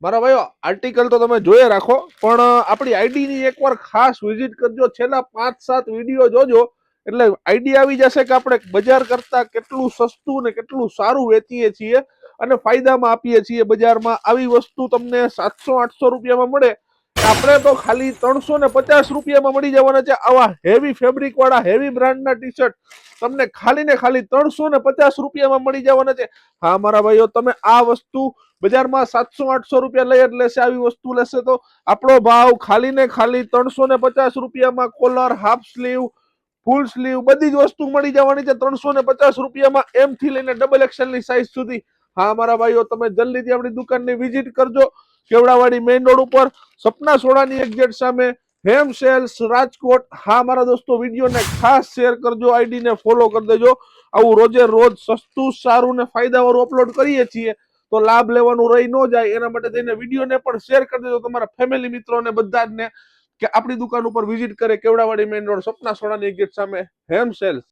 મારા ભાઈઓ આર્ટિકલ તો તમે જોઈ રાખો, પણ આપણી આઈડી ની એકવાર ખાસ વિઝિટ કરજો. છેલ્લા 5-7 વિડીયો જોજો એટલે આઈડિયા આવી જશે કે આપણે બજાર કરતા કેટલું સસ્તું ને કેટલું સારું વેચીએ છીએ અને ફાયદામાં આપીએ છીએ. બજારમાં આવી વસ્તુ તમને 700-800 રૂપિયામાં મળે, આપણે તો ખાલી 350 રૂપિયામાં મળી જવાના છે. આવા હેવી ફેબ્રિક વાળા હેવી બ્રાન્ડના ટી શર્ટ તમને ખાલી ને ખાલી 350 રૂપિયામાં મળી જવાના છે. હા મારા ભાઈઓ, તમે આ વસ્તુ બજારમાં 700-800 રૂપિયા લઈ લેશે, આવી વસ્તુ લેશે તો આપણો ભાવ ખાલી ને ખાલી 350 રૂપિયામાં. Collar, half sleeve, full sleeve બધી જ વસ્તુ મળી જવાની છે 350 રૂપિયામાં, એમ થી લઈને ડબલ એક્સેલ ની સાઈઝ સુધી. હા મારા ભાઈઓ, તમે જલ્દીથી આપણી દુકાનની વિઝિટ કરજો. કેવડાવાડી મેઇન રોડ ઉપર, સપના સોડાની એક્ઝેક્ટ સામે, હેમ સેલ્સ રાજકોટ. હા મારા દોસ્તો, વિડીયોને ખાસ શેર કરજો, આઈડીને ફોલો કરી દેજો. આવું રોજે રોજ સસ્તું, સારું ને ફાયદાવાળું અપલોડ કરીએ છીએ, તો લાભ લેવાનું રહી ન જાય એના માટે થઈને વિડીયોને પણ શેર કરી દેજો તમારા ફેમિલી મિત્રોને બધા જ ને, કે આપણી દુકાન ઉપર વિઝિટ કરે. કેવડાવાડી મેઇન રોડ, સપના સોડાની એક્ઝેક્ટ સામે, હેમ સેલ્સ.